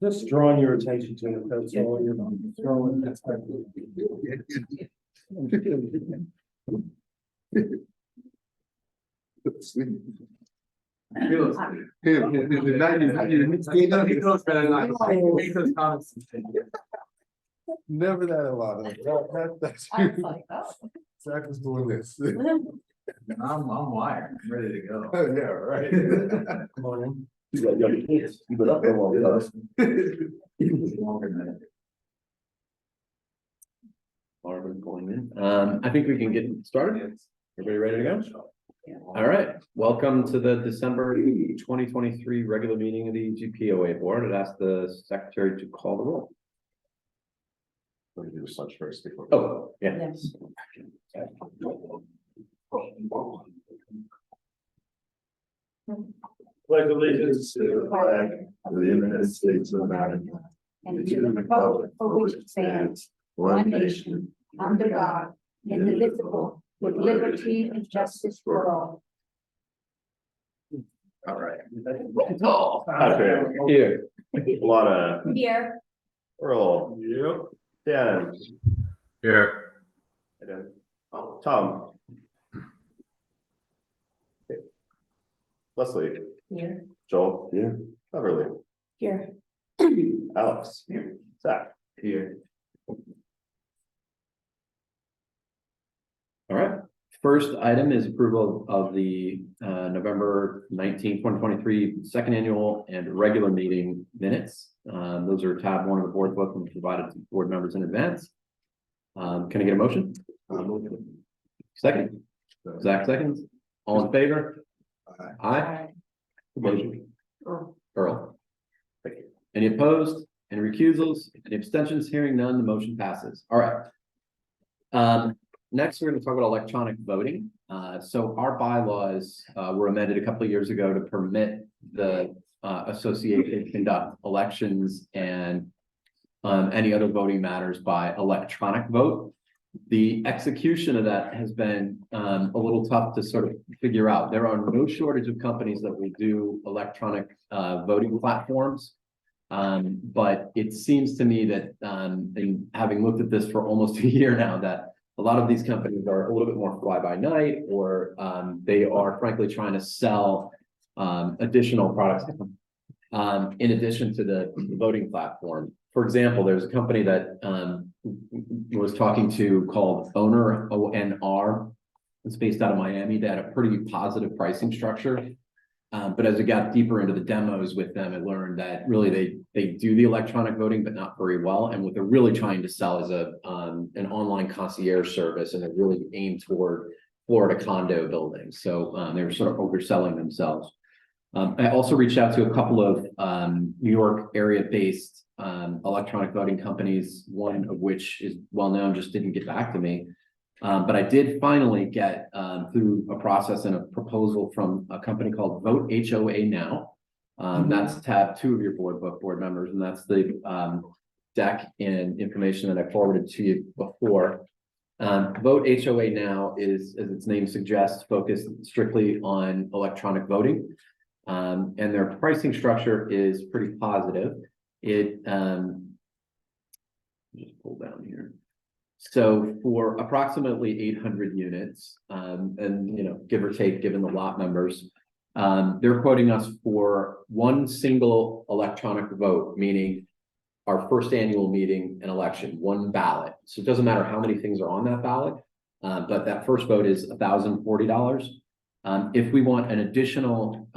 Just drawing your attention to it, that's all you're throwing. Never that a lot. That's I was like, oh. Zach was doing this. I'm wired, I'm ready to go. Yeah, right. Come on in. You got young kids, you've been up there long enough. Longer than Marvin going in. I think we can get started. Everybody ready to go? All right, welcome to the December 2023 regular meeting of the GPOA board. I'd ask the secretary to call the roll. Let me do such first before. Oh, yeah. Yes. Pledge allegiance to the flag of the United States of America, And to the republic for which it stands, one nation, under God, indivisible, with liberty and justice for all. All right. Oh, Okay, here. a lot of Here. roll. Yep. Dan. Here. And then, oh, Tom. Okay. Leslie, Here. Joel. Yeah. Beverly, Here. Alex. Zach. Here. All right, first item is approval of the November 19, 2023 second annual and regular meeting minutes. Those are tab 1 of the board book and provided to board members in advance. Can I get a motion? Second, Zach seconds. All in favor? Aye. Motion. Earl. Thank you. Any opposed? Any recusals? Any abstentions? Hearing none, the motion passes. All right. Next, we're going to talk about electronic voting. So our bylaws were amended a couple of years ago to permit the association to conduct elections and any other voting matters by electronic vote. The execution of that has been a little tough to sort of figure out. There are no shortage of companies that will do electronic voting platforms. But it seems to me that in having looked at this for almost a year now, that a lot of these companies are a little bit more fly by night, or they are frankly trying to sell additional products in addition to the voting platform. For example, there's a company that was talking to called Owner, ONR. It's based out of Miami. They had a pretty positive pricing structure. But as it got deeper into the demos with them, I learned that really they do the electronic voting, but not very well. And what they're really trying to sell is an online concierge service, and they're really aimed toward Florida condo buildings. So they were sort of overselling themselves. I also reached out to a couple of New York area-based electronic voting companies, one of which is well known, just didn't get back to me. But I did finally get through a process and a proposal from a company called Vote HOA Now. That's tab 2 of your board members, and that's the deck and information that I forwarded to you before. Vote HOA Now is, as its name suggests, focused strictly on electronic voting. And their pricing structure is pretty positive. It just pull down here. So for approximately 800 units, and give or take, given the lot numbers, they're quoting us for one single electronic vote, meaning our first annual meeting and election, one ballot. So it doesn't matter how many things are on that ballot, but that first vote is $1,040. If we want an additional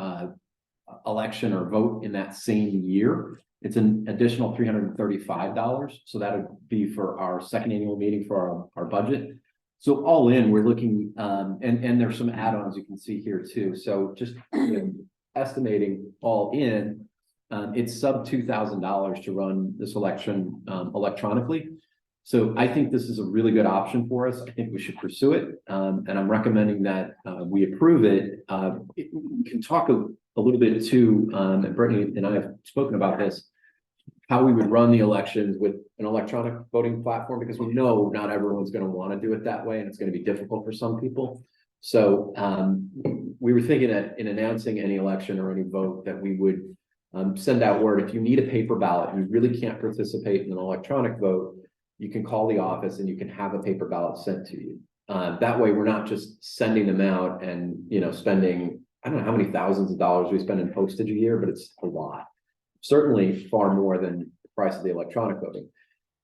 election or vote in that same year, it's an additional $335. So that would be for our second annual meeting for our budget. So all in, we're looking, and there's some add-ons you can see here too. So just estimating all in, it's sub $2,000 to run this election electronically. So I think this is a really good option for us. I think we should pursue it. And I'm recommending that we approve it. We can talk a little bit too, and Brittany and I have spoken about this, how we would run the elections with an electronic voting platform, because we know not everyone's going to want to do it that way, and it's going to be difficult for some people. So we were thinking that in announcing any election or any vote, that we would send out word. If you need a paper ballot, and you really can't participate in an electronic vote, you can call the office and you can have a paper ballot sent to you. That way, we're not just sending them out and, spending, I don't know how many thousands of dollars we spend in postage a year, but it's a lot. Certainly far more than the price of the electronic voting.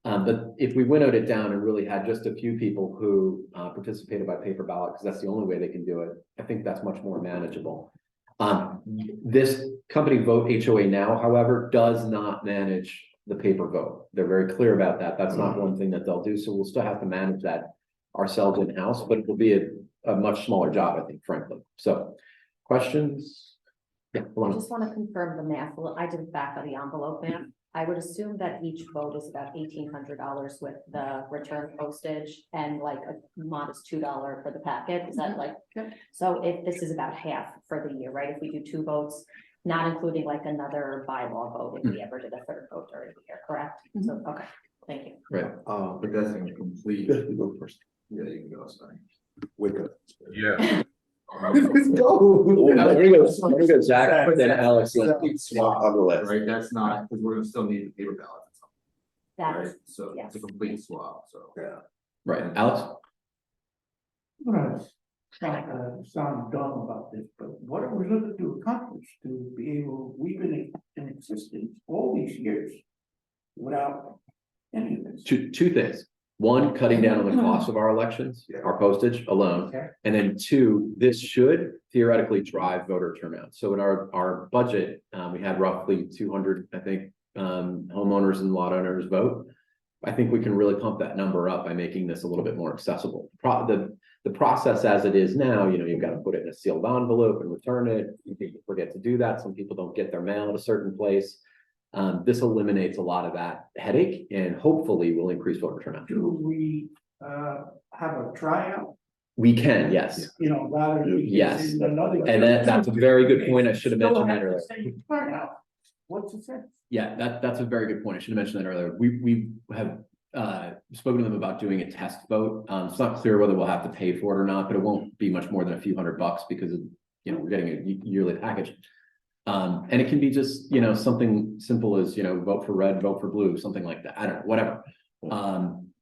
But if we winnowed it down and really had just a few people who participated by paper ballot, because that's the only way they can do it, I think that's much more manageable. This company Vote HOA Now, however, does not manage the paper vote. They're very clear about that. That's not one thing that they'll do. So we'll still have to manage that ourselves in-house, but it will be a much smaller job, I think, frankly. So questions? Yeah, I just want to confirm the math. Well, I did the back of the envelope math. I would assume that each vote is about $1,800 with the return postage and like a modest $2 for the packet. Is that like, so if this is about half for the year, right? If we do 2 votes, not including like another bylaw vote, if we ever did a 3rd vote during the year, correct? So, okay, thank you. right. But that's incomplete. Yeah, you go first. Yeah, you can go, sorry. Wake up. Yeah, Go. We're gonna go Zach, then Alex. Swap on the list. Right, that's not, because we're gonna still need the paper ballot. That Right, is, so it's a yes. complete swap, so. Yeah. Right, Alex? Sound dumb about this, but what are we looking to accomplish to be able, we've been in existence all these years without any of this? Two things. One, cutting down on the cost of our elections, our postage alone. Okay. And then 2, this should theoretically drive voter turnout. So in our budget, we had roughly 200, I think, homeowners and lot owners vote. I think we can really pump that number up by making this a little bit more accessible. The process as it is now, you've got to put it in a sealed envelope and return it. People forget to do that. Some people don't get their mail at a certain place. This eliminates a lot of that headache and hopefully will increase voter turnout. Do we have a tryout, We can, yes. rather than? Yes. in another- And that's a very good point. I should have mentioned that Still earlier. have the same turnout. What's the sense? Yeah, that's a very good point. I should have mentioned that earlier. We have spoken to them about doing a test vote. It's not clear whether we'll have to pay for it or not, but it won't be much more than a few $100 because of, we're getting a yearly package. And it can be just, something simple as, vote for red, vote for blue, something like that. I don't know, whatever.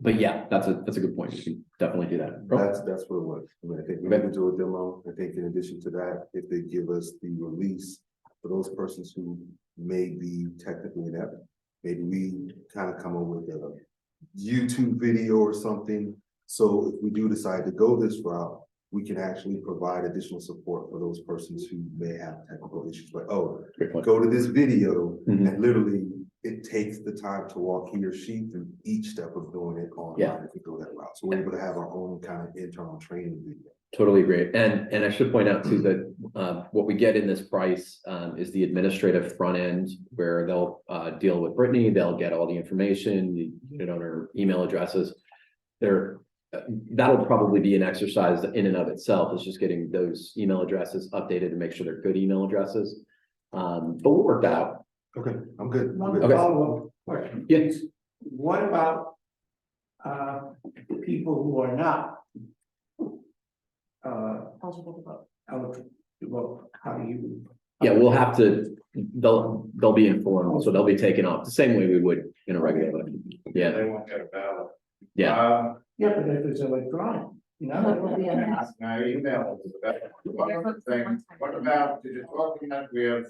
But yeah, that's a good point. You can definitely do that. That's what it was. I mean, I think we Okay. can do a demo. I think in addition to that, if they give us the release for those persons who may be technically inept, maybe we kind of come up with a YouTube video or something. So if we do decide to go this route, we can actually provide additional support for those persons who may have technical issues, like, Great point. go to this video Mhm. and literally it takes the time to walk he or she through each step of doing it online Yeah. if we go that route. So we're able to have our own kind of internal training video. Totally agree. And I should point out too that what we get in this price is the administrative front end where they'll deal with Brittany, they'll get all the information, the unit owner email addresses. That'll probably be an exercise in and of itself. It's just getting those email addresses updated to make sure they're good email addresses. But we'll work that out. Okay, I'm good. I'm One good. Okay. follow-up question. Yeah. Is what about people who are not Eligible to vote. eligible to vote? How do you? Yeah, we'll have to, they'll be informed, so they'll be taken off the same way we would in a regular election. Yeah, they won't get a ballot. yeah. Yeah, but if it's electronic, No, it will be a mass. Now, email is the best. One thing, what about, did you talk about, we have,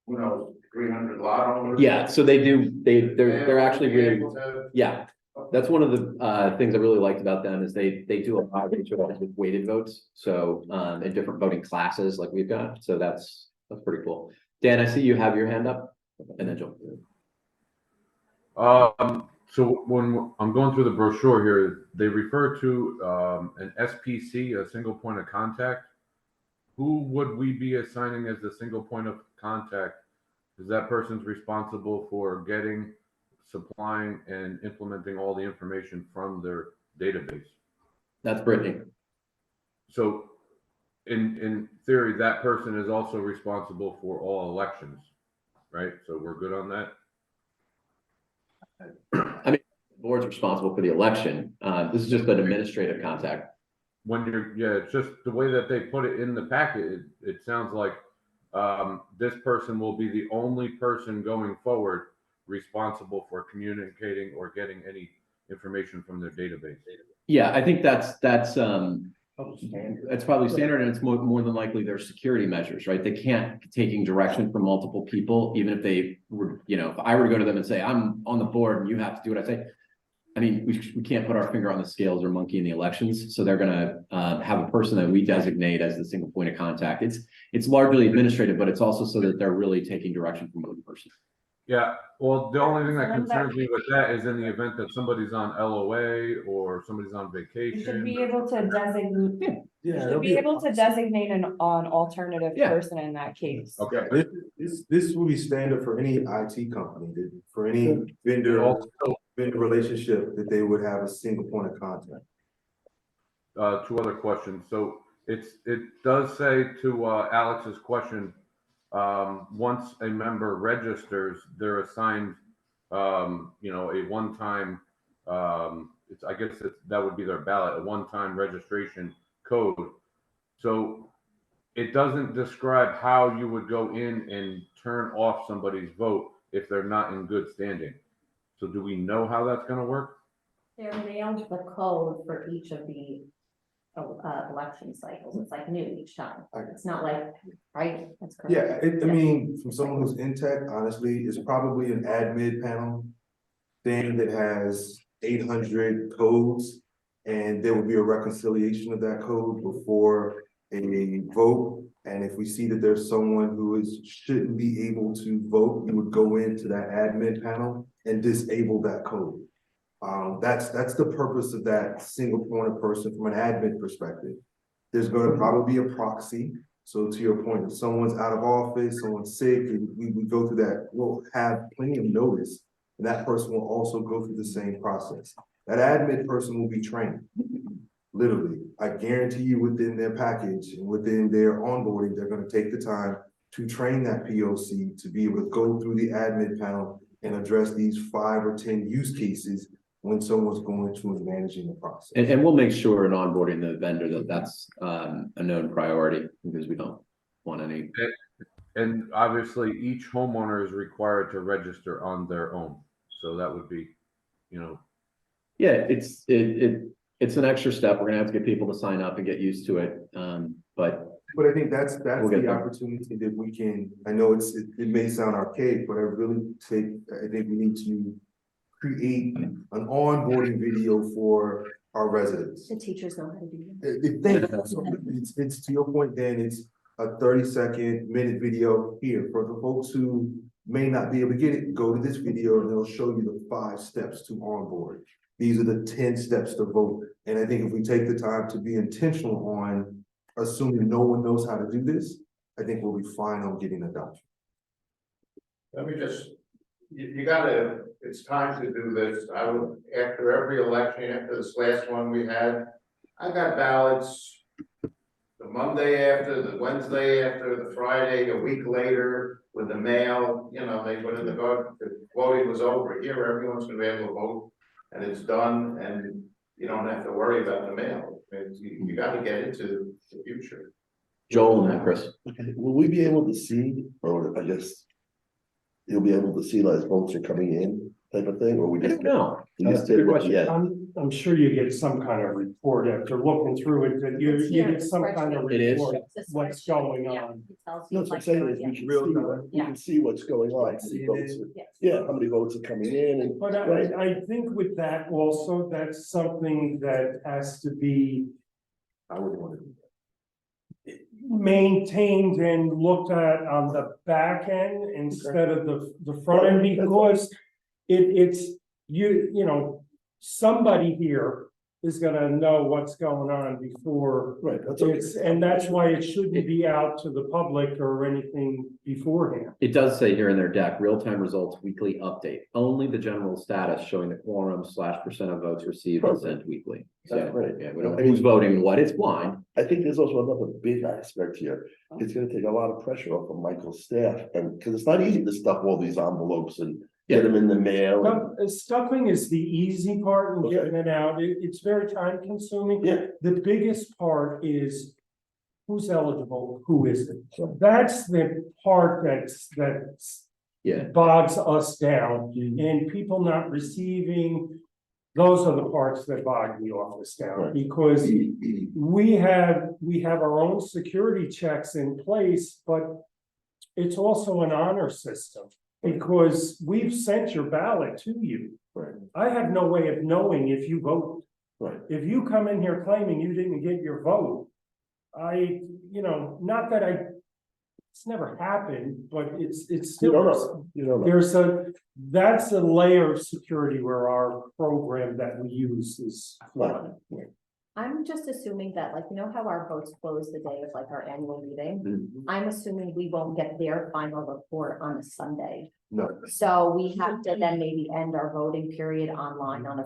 who knows, 300 lot owners? Yeah, so they're actually Be really, able to- yeah. That's one of the things I really liked about them is they do a lot of each of us with weighted votes. So in different voting classes like we've got. So that's pretty cool. Dan, I see you have your hand up and then Joe. So when I'm going through the brochure here, they refer to an SPC, a single point of contact. Who would we be assigning as the single point of contact? Is that person's responsible for getting, supplying, and implementing all the information from their database? That's Brittany. So in theory, that person is also responsible for all elections, right? So we're good on that? The board's responsible for the election. This is just an administrative contact. When you're, yeah, it's just the way that they put it in the packet, it sounds like this person will be the only person going forward responsible for communicating or getting any information from their database. Yeah, I think that's Oh, standard. It's probably standard, and it's more than likely there's security measures, right? They can't be taking direction from multiple people, even if they were, you know, if I were to go to them and say, I'm on the board and you have to do what I say. I mean, we can't put our finger on the scales or monkey in the elections, so they're gonna have a person that we designate as the single point of contact. It's largely administrative, but it's also so that they're really taking direction from one person. Yeah, well, the only thing that And that- concerns me with that is in the event that somebody's on LOA or somebody's on You vacation. should be able to designate, you Yeah, should be able to designate an alternative Yeah. person in that case. Okay. This will be standard for any IT company, for any vendor Also, relationship, that they would have a single point of contact. two other questions. So it does say to Alex's question, once a member registers, they're assigned, a one-time, I guess that would be their ballot, a one-time registration code. So it doesn't describe how you would go in and turn off somebody's vote if they're not in good standing. So do we know how that's gonna work? They're mailed the code for each of the election cycles. It's like new each time. It's not like, right? That's correct. Yeah, I mean, from someone who's in tech, honestly, it's probably an admin panel thing that has 800 codes, and there will be a reconciliation of that code before a vote. And if we see that there's someone who shouldn't be able to vote, we would go into that admin panel and disable that code. That's the purpose of that single point of person from an admin perspective. There's gonna probably be a proxy. So to your point, if someone's out of office, someone's sick, and we go through that, we'll have plenty of notice. And that person will also go through the same process. That admin person will be trained. Literally, I guarantee you within their package and within their onboarding, they're gonna take the time to train that POC to be able to go through the admin panel and address these 5 or 10 use cases when someone's going to and managing the process. And we'll make sure in onboarding the vendor that that's a known priority, because we don't want any. And obviously, each homeowner is required to register on their own. So that would be, Yeah, it's an extra step. We're gonna have to get people to sign up and get used to it. But I think that's We'll get the there. opportunity that we can, I know it may sound archaic, but I think we need to create an onboarding video for our residents. The teachers know how to do that. It's to your point, Dan, it's a 30-second minute video here for the folks who may not be able to get it. Go to this video and it'll show you the 5 steps to onboard. These are the 10 steps to vote. And I think if we take the time to be intentional on assuming no one knows how to do this, I think we'll be fine on getting adoption. Let me just, you gotta, it's time to do this. I would, after every election, after this last one we had, I got ballots the Monday after, the Wednesday after, the Friday, a week later with the mail, they put in the vote, the voting was over. Here, everyone's gonna be able to vote and it's done and you don't have to worry about the mail. You gotta get into the future. Joel and then Chris. Okay, will we be able to see, or I guess you'll be able to see like votes are coming in type of thing, or we I just? don't know. we That's just a good did it? question. Yeah. I'm sure you get some kind of report after looking through it, that you get some kind of It is. report, It's a what's spreadsheet. going Yeah, on. it tells you No, that's what I'm like saying, your- is we can Real see, time. we can see what's going on, how many votes, Yes. yeah, how many votes are coming in and. But Right. I think with that also, that's something that has to be I would want to do maintained and looked at on the back end instead of the front end, because it's, somebody here is gonna know what's going on before. Right, that's okay. And that's why it shouldn't be out to the public or anything beforehand. It does say here in their deck, real-time results, weekly update. Only the general status showing the quorum / percent of votes received and sent weekly. So, That's right. yeah, we don't know who's voting and what, it's blind. I think there's also another big aspect here. It's gonna take a lot of pressure off of Michael's staff, and, because it's not easy to stuff all these envelopes and get them in the mail. Stuffing is the easy part and Okay. getting it out. It's very time consuming. Yeah, The biggest part is who's eligible, who isn't. So that's the part that's Yeah, bogs us down, and people not receiving. Those are the parts that bog the office down, Right. because we have our own security checks in place, but it's also an honor system, because we've sent your ballot to you. Right. I have no way of knowing if you voted. Right. If you come in here claiming you didn't get your vote, not that it's never happened, but it's You still. don't know, you don't know. That's a layer of security where our program that we use is flawed. I'm just assuming that, like, you know how our votes close the day of like our annual meeting? Mhm. I'm assuming we won't get their final report on a Sunday. No, So we have to then maybe end our voting period online on a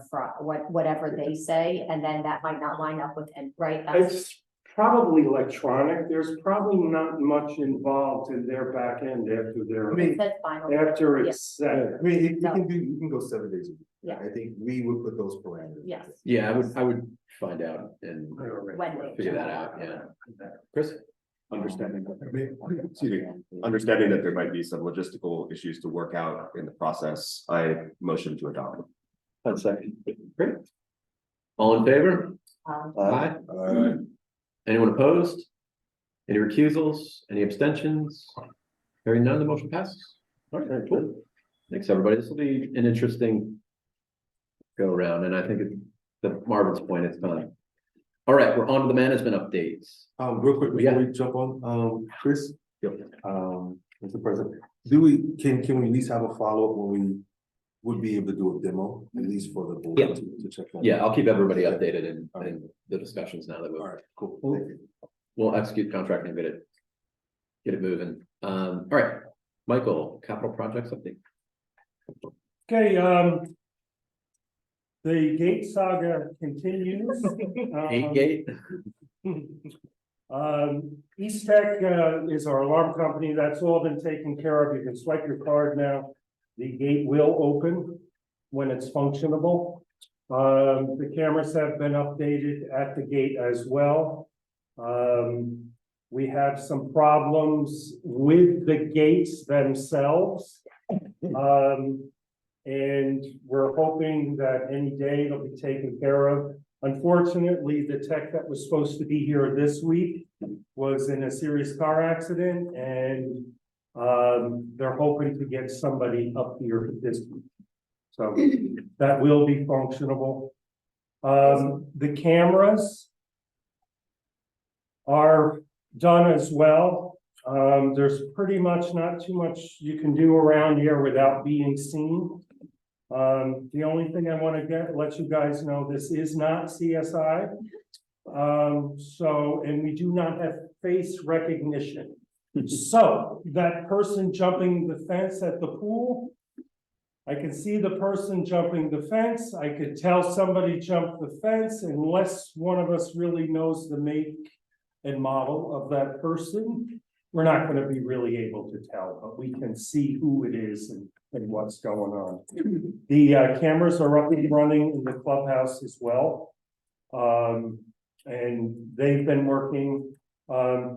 whatever they say, and then that might not line up with, and right? That's- It's probably electronic, there's probably not much involved in their back end after their, I mean, That's final. after Yeah. it's set. I mean, you can go 7 days a week. Yeah. I think we would put those parameters. Yes. yeah, I would find out and When they- figure that out, yeah. Chris? Understanding, excuse me, understanding that there might be some logistical issues to work out in the process, I motion to adopt. that's second. Great. All in favor? Aye. Anyone opposed? Any recusals? Any abstentions? Hearing none, the motion passes. All right, cool. Thanks, everybody. This will be an interesting go around, and I think to Marvin's point, it's time. All right, we're on to the management updates. Real quick, Yeah. before we jump on, Chris, Yep. Mr. President, can we at least have a follow-up when we would be able to do a demo, at least for the board Yeah. to check that? Yeah, I'll keep everybody updated in the discussions now that All right, cool, Cool. thank you. we'll execute contract and get it moving. All right, Michael, capital projects update. Okay, the gate saga continues. Eight gate? East Tech, is our alarm company. That's all been taken care of. You can swipe your card now. The gate will open when it's functionable. The cameras have been updated at the gate as well. We have some problems with the gates themselves. And we're hoping that any day it'll be taken care of. Unfortunately, the tech that was supposed to be here this week was in a serious car accident, and they're hoping to get somebody up here this week. So that will be functionable. The cameras are done as well. There's pretty much not too much you can do around here without being seen. The only thing I want to let you guys know, this is not CSI. And we do not have face recognition. So that person jumping the fence at the pool, I can see the person jumping the fence. I could tell somebody jumped the fence unless one of us really knows the make and model of that person. We're not going to be really able to tell, but we can see who it is and what's going on. The cameras are up and running in the clubhouse as well. And they've been working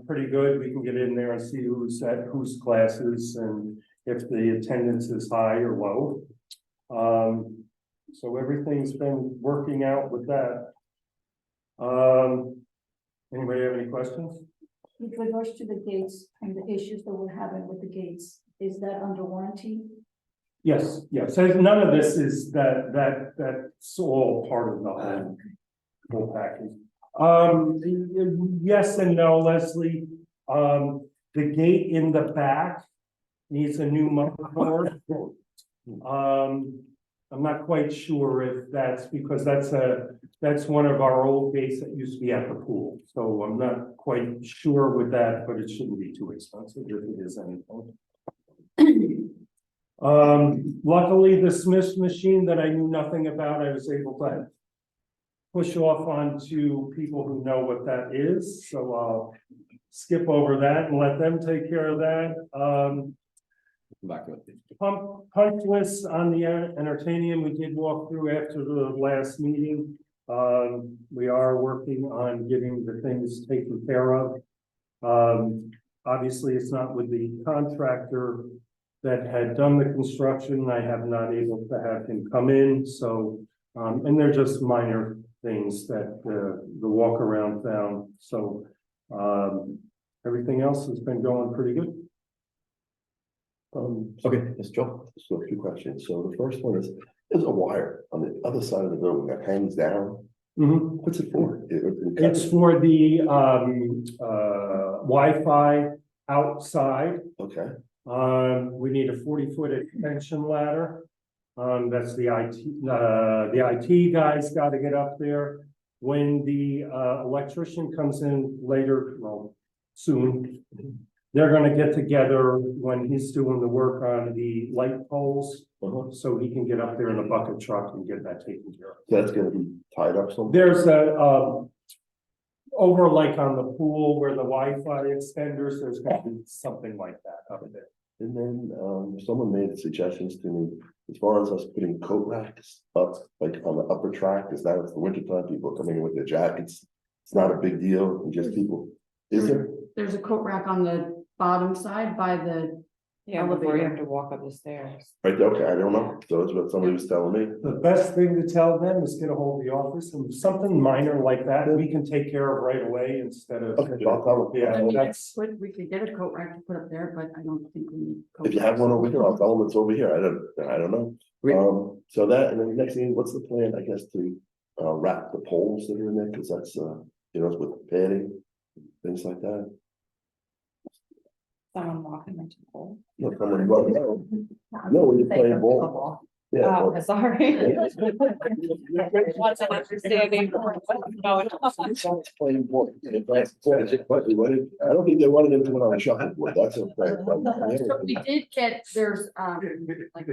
pretty good. We can get in there and see who's at whose classes and if the attendance is high or low. So everything's been working out with that. Anybody have any questions? With regards to the gates and the issues that we're having with the gates, is that under warranty? Yes, yes. So none of this is that's all part of the whole package. Yes and no, Leslie. The gate in the back needs a new motherboard. I'm not quite sure if that's because that's one of our old gates that used to be at the pool. So I'm not quite sure with that, but it shouldn't be too expensive if it is anything. Luckily, the Smith machine that I knew nothing about, I was able to push off onto people who know what that is. So I'll skip over that and let them take care of that. Back to it. Punch list on the entertainment we did walk through after the last meeting. We are working on getting the things taken care of. Obviously, it's not with the contractor that had done the construction. I have not able to have him come in, so, and they're just minor things that, the walk around found, so, everything else has been going pretty good. Okay, Mr. Joe, so a few questions. So the first one is, there's a wire on the other side of the building that hangs down. Mhm. What's it for? It's for the, Wi-Fi outside. Okay, We need a 40-foot extension ladder. That's the IT guys got to get up there. When the, electrician comes in later, well, soon, they're gonna get together when he's doing the work on the light poles, so he can get up there in the bucket truck and get that taken care of. so that's gonna be tied up somewhere. There's a, over like on the pool where the Wi-Fi extenders, there's gonna be something like that up there. And then, someone made suggestions to me, as far as us putting coat racks up, like on the upper track, because now it's the winter time, people are coming in with their jackets. It's not a big deal, and just people, is there? There's a coat rack on the bottom side by the, Yeah, before you have to walk up the stairs. Right, okay, I don't know, so that's what somebody was telling me. The best thing to tell them is get a hold of the office, and something minor like that, we can take care of right away instead of. Okay, I'll tell them. Yeah, that's, we could get a coat rack to put up there, but I don't think we need. coat If you have racks. one over here, I'll tell them it's over here, I don't know. So that, and then the next thing, what's the plan, I guess, to wrap the poles that are in there, because that's, it's with padding, things like that. Someone walking into the hole. No, someone, well, no, when you're playing ball. Yeah. Oh, sorry. Wasn't understanding. Someone's playing ball. I don't think they wanted him to on a shuffleboard, that's okay. So we did get, there's, like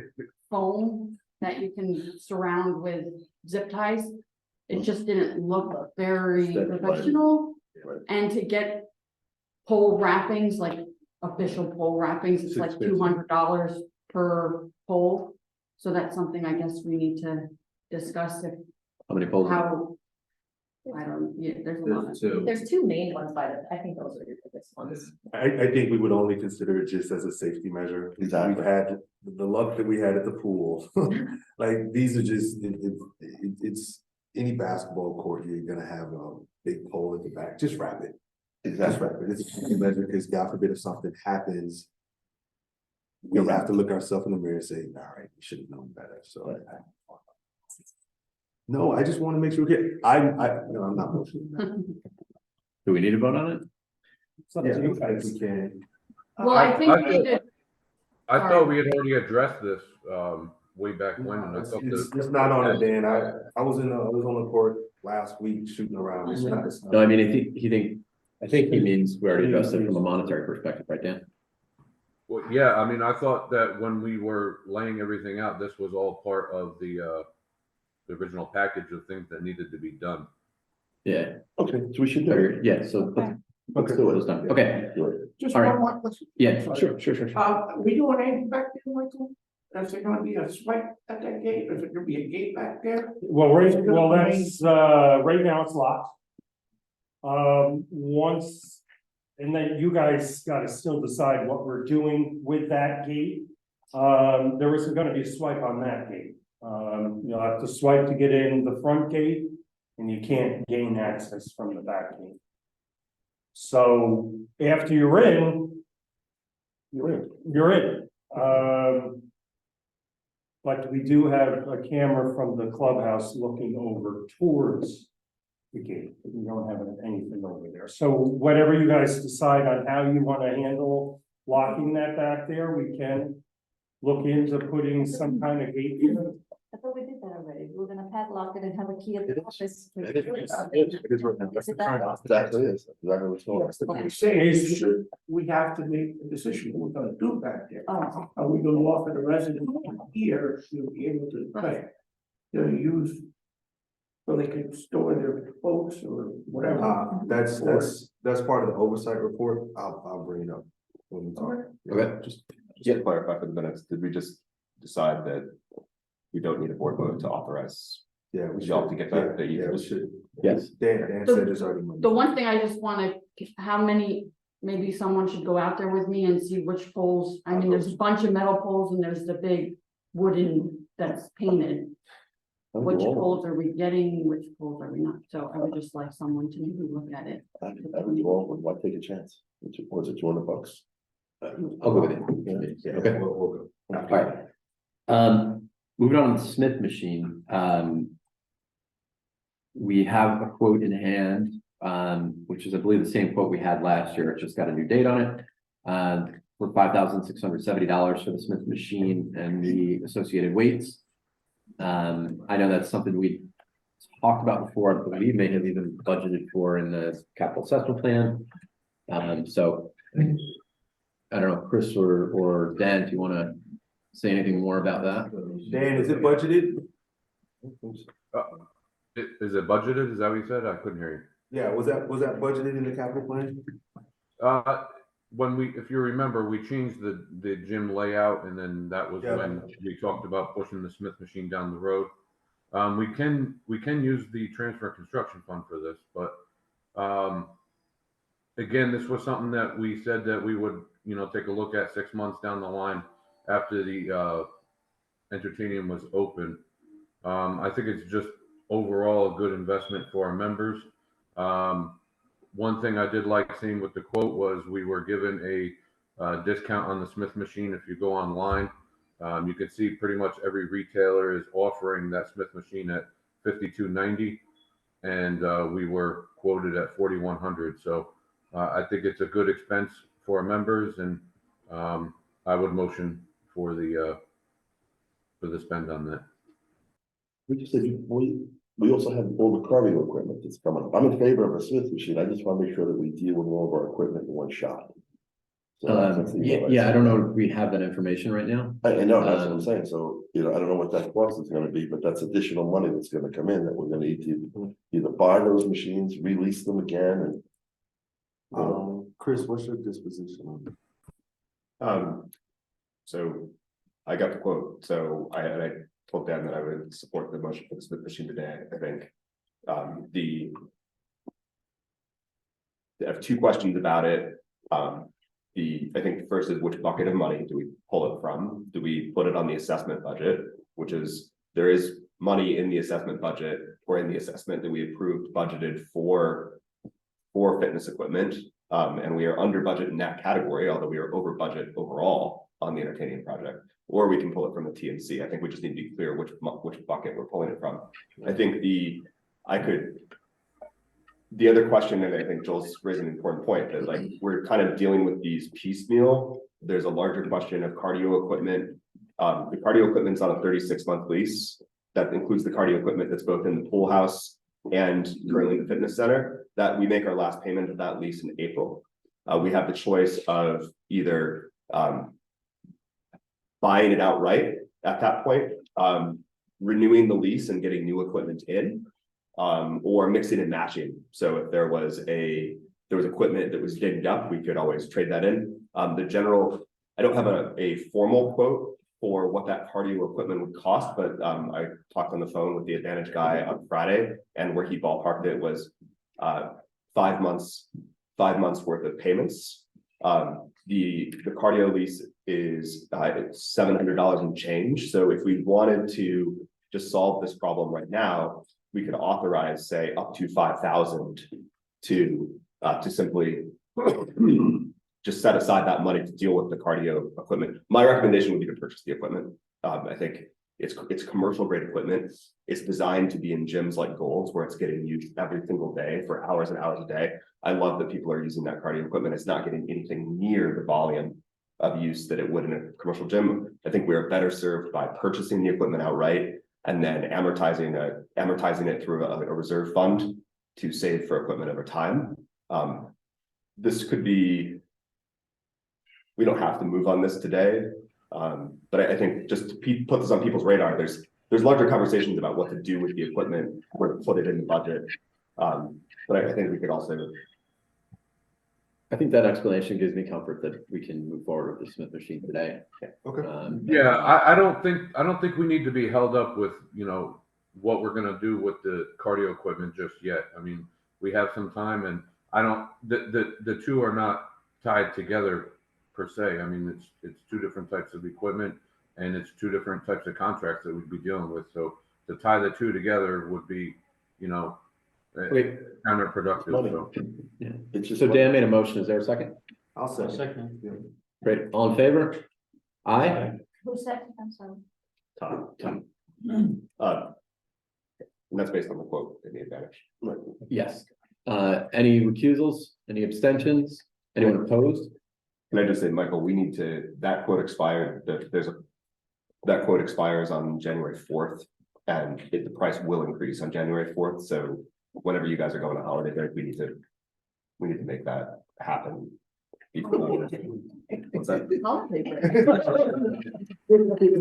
foam that you can surround with zip ties. It just didn't look very Right. professional, Right. and to get pole wrappings, like official pole wrappings, it's like $200 per pole. So that's something I guess we need to discuss if, How many poles? how. I don't, yeah, there's a lot. There's two. There's two main ones by the, I think those are your biggest ones. I think we would only consider it just as a safety measure. Exactly. We've had the luck that we had at the pool. Like, these are just, it's any basketball court, you're gonna have a big pole at the back, just wrap it. Just Exactly. wrap it. It's a safety measure, because God forbid if something happens, we'll have to look ourselves in the mirror and say, all right, we should have known better, so. No, I just wanna make sure we get, no, I'm not motioning. Do we need to vote on it? it's up to you Yeah, if guys. we can. Well, I think we did, I Sorry. thought we had already addressed this, way back when, and I It's thought it's not on it, Dan. I was on the court last week shooting around. It's not- it's not- No, I mean, I think he means we already addressed it from a monetary perspective, right, Dan? Well, yeah, I mean, I thought that when we were laying everything out, this was all part of the original package of things that needed to be done. Yeah, Okay, so we should do it. yeah, so Let's do it's it. done. Okay, Do it. Just All right. one more question. yeah, sure. We doing anything back there, Michael? Is there gonna be a swipe at that gate? Is there gonna be a gate back there? Well, that's, right now it's locked. Once, and then you guys gotta still decide what we're doing with that gate. There isn't gonna be a swipe on that gate. You'll have to swipe to get in the front gate, and you can't gain access from the back gate. So after you're in, You're in. you're in. But we do have a camera from the clubhouse looking over towards the gate. We don't have anything over there. So whatever you guys decide on how you want to handle locking that back there, we can look into putting some kind of gate here. I thought we did that already. We were gonna padlock it and have a key at It the is. office. It is right now. Is it that? Exactly is. Exactly what's going on. What I'm saying is, should we have to make a decision what we're gonna do back there? Oh, Are we gonna offer the residents here to be able to play? To use, so they can store their boats or whatever? That's part of the oversight report. I'll bring it up. when we talk. Okay. Just to clarify for the minutes, did we just decide that we don't need a board vote to authorize Yeah, we y'all should. to get that? That you Yeah, we just should. Yes. Dan said there's already money. the one thing I just wanna, how many maybe someone should go out there with me and see which poles, I mean, there's a bunch of metal poles and there's the big wooden that's painted. Which poles are we getting, which poles are we not? So I would just like someone to maybe look at it. I would do all of them. Why take a chance? Was it $200? I'll go with it. Yeah, Okay. we'll go. All right. Moving on to the Smith machine, we have a quote in hand, which is, I believe, the same quote we had last year. It just got a new date on it. For $5,670 for the Smith machine and the associated weights. I know that's something we talked about before, I believe may have even budgeted for in the capital assessment plan. So I don't know, Chris or Dan, if you want to say anything more about that? Dan, is it budgeted? Is it budgeted? Is that what you said? I couldn't hear you. Yeah, was that budgeted in the capital plan? When if you remember, we changed the gym layout, and then that was Yeah. when we talked about pushing the Smith machine down the road. We can use the transfer construction fund for this, but again, this was something that we said that we would, take a look at 6 months down the line after the entertainment was open. I think it's just overall a good investment for our members. One thing I did like seeing with the quote was we were given a discount on the Smith machine. If you go online, you can see pretty much every retailer is offering that Smith machine at $52.90, and we were quoted at $4,100. So I think it's a good expense for our members, and I would motion for the spend on that. We just said, we also have all the cardio equipment that's coming up. I'm in favor of a Smith machine. I just want to make sure that we deal with all of our equipment in one shot. So that's the- Yeah, I don't know if we have that information right now. I know, that's what I'm saying. So, I don't know what that cost is gonna be, but that's additional money that's gonna come in that we're gonna need to either buy those machines, release them again, and. Chris, what's your disposition on it? So I got the quote, so I told Dan that I would support the motion for the Smith machine today. I think I have two questions about it. I think the first is, which bucket of money do we pull it from? Do we put it on the assessment budget, which is, there is money in the assessment budget or in the assessment that we approved budgeted for fitness equipment. And we are under budget in that category, although we are over budget overall on the entertaining project, or we can pull it from the TNC. I think we just need to be clear which bucket we're pulling it from. I think the other question, and I think Joel's raised an important point, that like we're kind of dealing with these piecemeal. There's a larger question of cardio equipment. The cardio equipment's on a 36-month lease. That includes the cardio equipment that's both in the pool house and currently the fitness center, that we make our last payment of that lease in April. We have the choice of either buying it outright at that point, renewing the lease and getting new equipment in, or mixing and matching. So if there was equipment that was digged up, we could always trade that in. I don't have a formal quote for what that cardio equipment would cost, but I talked on the phone with the Advantage guy on Friday, and where he ballparked it was 5 months worth of payments. The cardio lease is $700 and change. So if we wanted to just solve this problem right now, we could authorize, say, up to 5,000 to simply just set aside that money to deal with the cardio equipment. My recommendation would be to purchase the equipment. I think it's commercial grade equipment. It's designed to be in gyms like Gold's, where it's getting used every single day for hours and hours a day. I love that people are using that cardio equipment. It's not getting anything near the volume of use that it would in a commercial gym. I think we are better served by purchasing the equipment outright and then amortizing it through a reserve fund to save for equipment over time. This could be, we don't have to move on this today, but I think just to put this on people's radar, there's larger conversations about what to do with the equipment, where to put it in the budget. But I think we could also. I think that explanation gives me comfort that we can move forward with the Smith machine today. Okay. I don't think we need to be held up with, what we're gonna do with the cardio equipment just yet. I mean, we have some time, and the two are not tied together per se. I mean, it's two different types of equipment and it's two different types of contracts that we'd be dealing with. So to tie the two together would be, counterproductive, so. Yeah. It's just So Dan made a motion. Is there a second? I'll say. Great. All in favor? Aye. Who's that? I'm sorry. Tom. And that's based on the quote in the advantage. Yes. Any recusals? Any abstentions? Anyone opposed? Can I just say, Michael, we need to, that quote expired, that quote expires on January 4th. And the price will increase on January 4th, so whenever you guys are going on holiday break, we need to make that happen. Before. What's that? All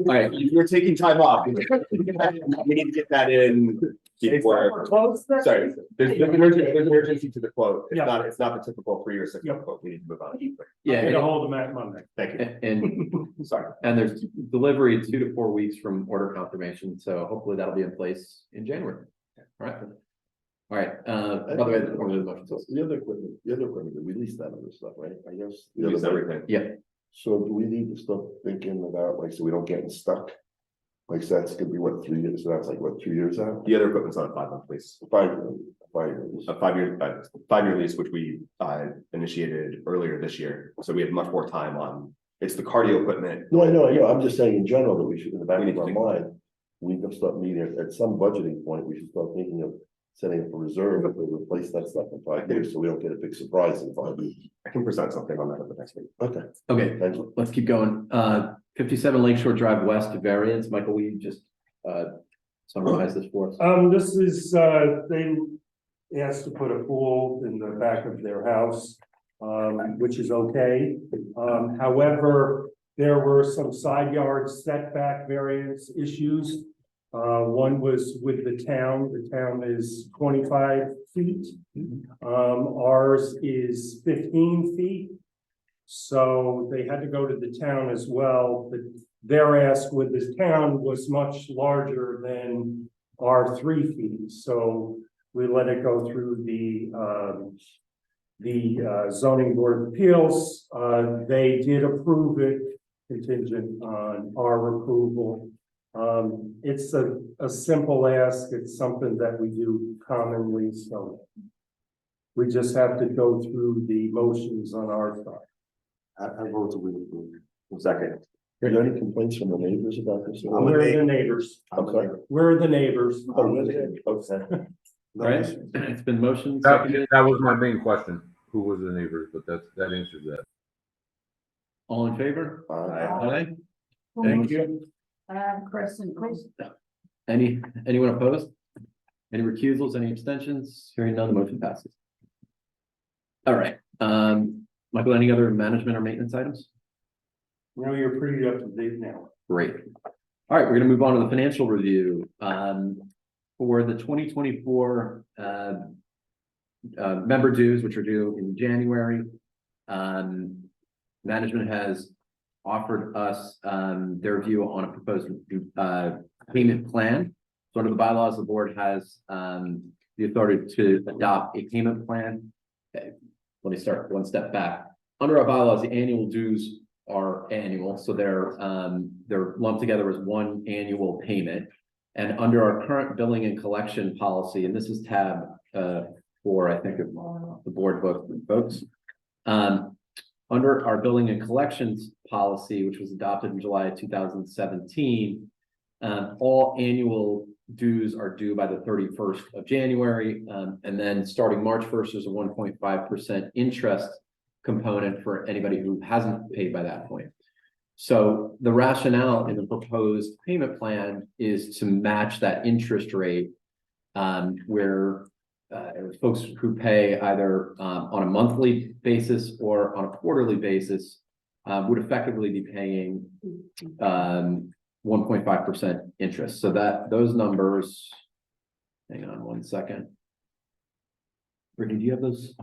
right. You're taking time off. We need to get that in before. Sorry, there's an urgency to the quote. It's not the typical 3 or 6 month quote. We need to move on. Yeah. Get a hold of Matt Monday. Thank you. And Sorry. And there's delivery 2 to 4 weeks from order confirmation, so hopefully that'll be in place in January. All right. All right, by the way, the motion. The other equipment, we lease that other stuff, right? I guess. We use everything. Yeah. So do we need to start thinking about, like, so we don't get stuck? Like, so that's gonna be what, 3 years, so that's like, what, 2 years out? The other equipment's on a 5-month lease. 5 years. A 5-year lease, which we initiated earlier this year, so we have much more time on, it's the cardio equipment. No, I know, I'm just saying in general that we should, in the back We need of to our think about mind, we can start meeting at some budgeting point, we should start thinking of setting up a reserve to replace that stuff in 5 years, so we don't get a big surprise in 5 years. I can present something on that at the next meeting. Okay, Thank you. let's keep going. 57 Lakeshore Drive West variance. Michael, will you just summarize this for us? This is, they asked to put a pool in the back of their house, which is okay. However, there were some side yard setback variance issues. One was with the town is 25 feet. Ours is 15 feet. So they had to go to the town as well, but their ask with this town was much larger than our 3 feet. So we let it go through the zoning board of appeals. They did approve it contingent on our approval. It's a simple ask. It's something that we do commonly, so we just have to go through the motions on our side. I vote to approve. Second. Are there any complaints from the neighbors about this? We're the neighbors. I'm sorry. We're the neighbors. Oh, really? Okay. All right, it's been motioned. That was my main question. Who was the neighbors? But that answers that. All in favor? Aye. Aye. Thank you. Chris and Chris. Anyone opposed? Any recusals, any abstentions? Hearing none, the motion passes. All right, Michael, any other management or maintenance items? You know, you're pretty up to date now. Great. All right, we're gonna move on to the financial review. For the 2024 member dues, which are due in January. Management has offered us their view on a proposed payment plan. So under the bylaws, the board has the authority to adopt a payment plan. Okay, let me start one step back. Under our bylaws, the annual dues are annual, so they're lumped together as one annual payment. And under our current billing and collection policy, and this is tab 4, I think, of the board book, folks. Under our billing and collections policy, which was adopted in July of 2017, all annual dues are due by the 31st of January. And then starting March 1st, there's a 1.5% interest component for anybody who hasn't paid by that point. So the rationale in the proposed payment plan is to match that interest rate, where folks who pay either on a monthly basis or on a quarterly basis would effectively be paying 1.5% interest. So that those numbers, hang on one second. Brittany, do you have those?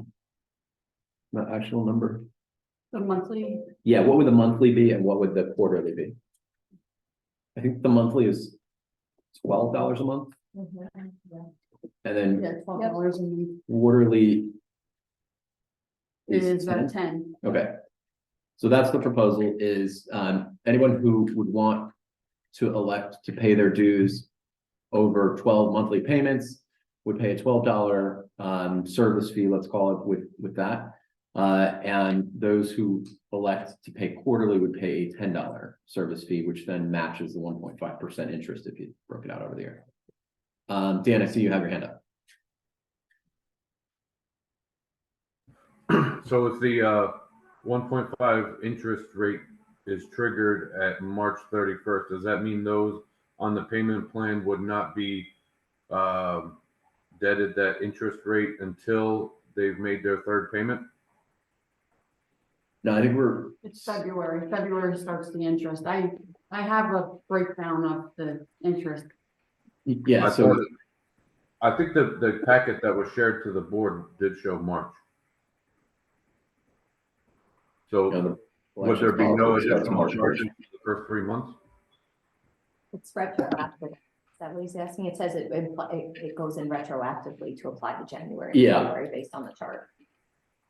The actual number? The monthly, Yeah, what would the monthly be and what would the quarterly be? I think the monthly is $12 a month. And then $12 a month. quarterly It is at 10. Okay. So that's the proposal is, anyone who would want to elect to pay their dues over 12 monthly payments would pay a $12 service fee, let's call it with that. And those who elect to pay quarterly would pay a $10 service fee, which then matches the 1.5% interest if you broke it out over the year. Dan, I see you have your hand up. So if the 1.5 interest rate is triggered at March 31st, does that mean those on the payment plan would not be debted that interest rate until they've made their third payment? No, I think It's February. February starts the interest. I have a breakdown of the interest. yeah, so I think the packet that was shared to the board did show March. So would there be no additional charges for the first 3 months? It's retroactive. Is that what he's asking? It says it goes in retroactively to apply to January. and Yeah. February based on the chart.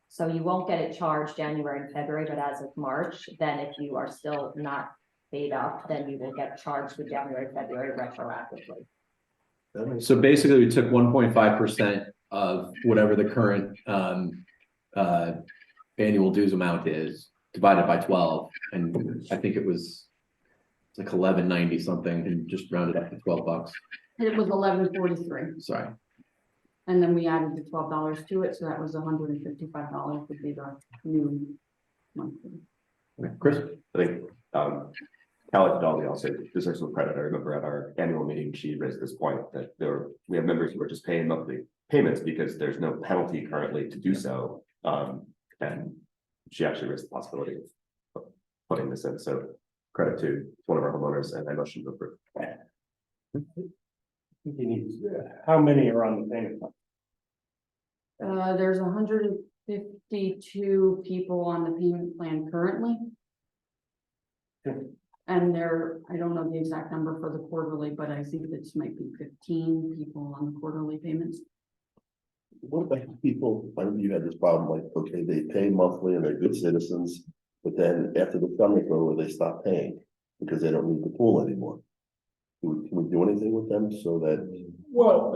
So you won't get it charged January and February, but as of March, then if you are still not paid up, then you will get charged with January, February retroactively. So basically, we took 1.5% of whatever the current annual dues amount is, divided by 12, and I think it was like 11.90 something, and just rounded up to $12. It was 11.43, Sorry. and then we added the $12 to it, so that was $155 would be the new monthly. Okay. Chris? I think, Callie Dolly also deserves some credit. I remember at our annual meeting, she raised this point that we have members who are just paying monthly payments because there's no penalty currently to do so. And she actually raised the possibility of putting this in, so credit to one of our homeowners, and I motion to approve. How many are on the payment plan? There's 152 people on the payment plan currently. And I don't know the exact number for the quarterly, but I think this might be 15 people on the quarterly payments. What about people, I know you had this problem, like, okay, they pay monthly and they're good citizens, but then after the summer's over, they stop paying because they don't need the pool anymore. Can we do anything with them so that? Well,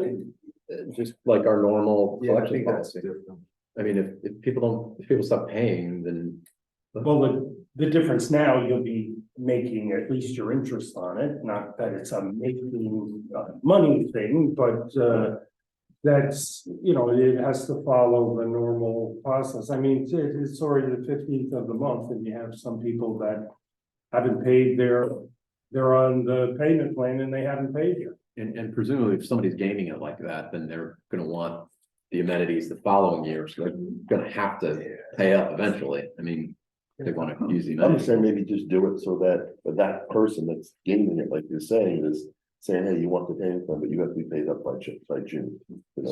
Just like our normal Yeah, I collection think that's policy. different. I mean, if people stop paying, then well, the difference now, you'll be making at least your interest on it, not that it's a making money thing, but that's, it has to follow the normal process. I mean, it's already the 15th of the month, and you have some people that haven't paid they're on the payment plan and they haven't paid yet. and presumably if somebody's gaming it like that, then they're gonna want the amenities the following year, so they're gonna have to pay up eventually. I mean, they wanna use the I'm amenities. just saying maybe just do it so that that person that's gaming it, like you're saying, is saying, hey, you want the payment plan, but you have to be paid up by June. So there's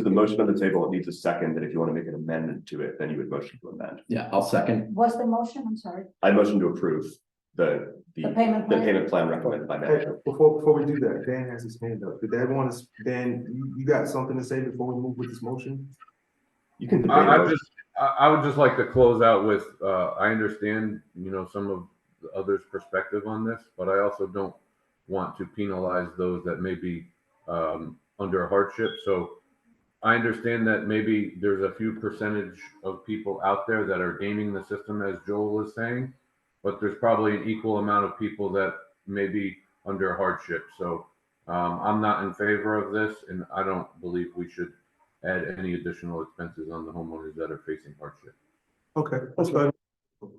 the motion on the table, it needs a second, and if you want to make an amendment to it, then you would motion to amend. Yeah, I'll second. Was the motion, I'm sorry, I motion to approve the payment plan? payment plan recommended by Hey, management. before we do that, Dan has his hand up. Did that want to, Dan, you got something to say before we move with this motion? You can debate. I would just like to close out with, I understand, some of the others' perspective on this, but I also don't want to penalize those that may be under hardship. So I understand that maybe there's a few percentage of people out there that are gaming the system, as Joel is saying, but there's probably an equal amount of people that may be under hardship. So I'm not in favor of this, and I don't believe we should add any additional expenses on the homeowners that are facing hardship. Okay, that's fine. All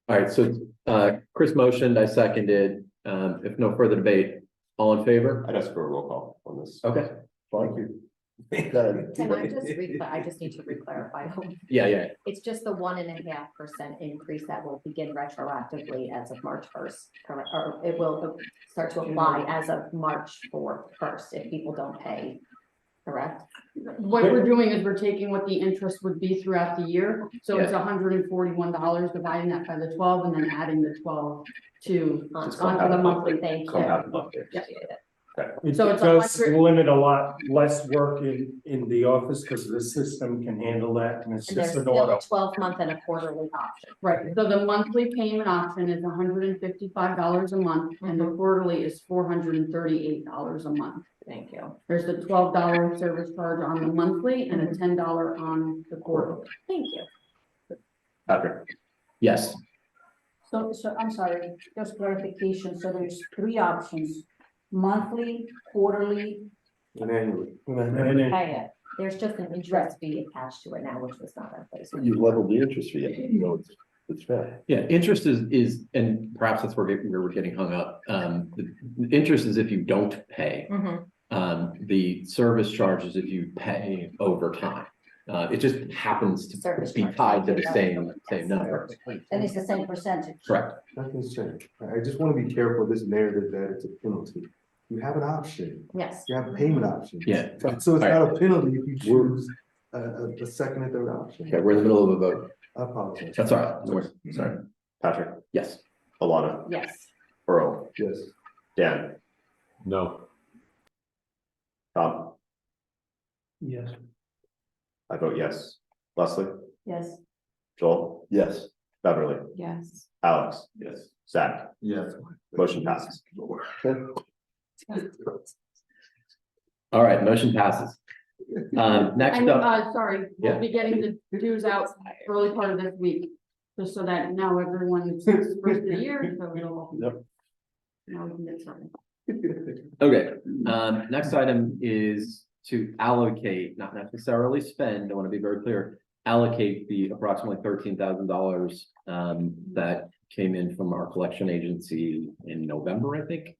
right, so Chris motioned, I seconded. If no further debate, all in favor? I'd ask for a roll call on this. Okay, Thank you. Can I just I just need to re-clarify. yeah. It's just the 1.5% increase that will begin retroactively as of March 1st, correct? Or it will start to apply as of March 1st if people don't pay, correct? What we're doing is we're taking what the interest would be throughout the year, so it's $141, dividing that by the 12, and then adding the 12 to onto the monthly. Thank you. Compound monthly. Yeah. It So it's does 100 limit a lot less work in the office because the system can handle that and it's And there's just an still auto. a 12-month and a quarterly option. Right, so the monthly payment option is $155 a month, and the quarterly is $438 a month. Thank you. There's the $12 service charge on the monthly and a $10 on the quarterly. Thank you. Patrick, Yes, So I'm sorry, just clarification, so there's three options, monthly, quarterly, And annually. And then- Pay it. There's just an interest fee attached to it now, which was not in place. You level the interest fee, you know, it's fair. yeah, interest is, and perhaps that's where we're getting hung up. The interest is if you don't pay. Mhm. The service charge is if you pay over time. It just happens to Service be charge. tied to the same number. and it's the same percentage. Correct. Nothing's changed. I just want to be careful of this narrative that it's a penalty. You have an option. Yes. You have a payment option. Yeah. So it's not a penalty if you choose a second and third option. Okay, we're in the middle of a vote. I apologize. That's all right. Sorry. Patrick, Yes. Alana, Yes. Earl, Yes. Dan, No. Tom, Yes. I vote yes. Leslie, Yes. Joel, Yes. Beverly, Yes. Alex, Yes. Zach, Yes. motion passes. All right, motion passes. Next And, up, sorry, Yeah. we'll be getting the dues out early part of this week, just so that now everyone's first of the year, so it'll. Yep. Now we can get started. okay, next item is to allocate, not necessarily spend, I want to be very clear, allocate the approximately $13,000 that came in from our collection agency in November, I think.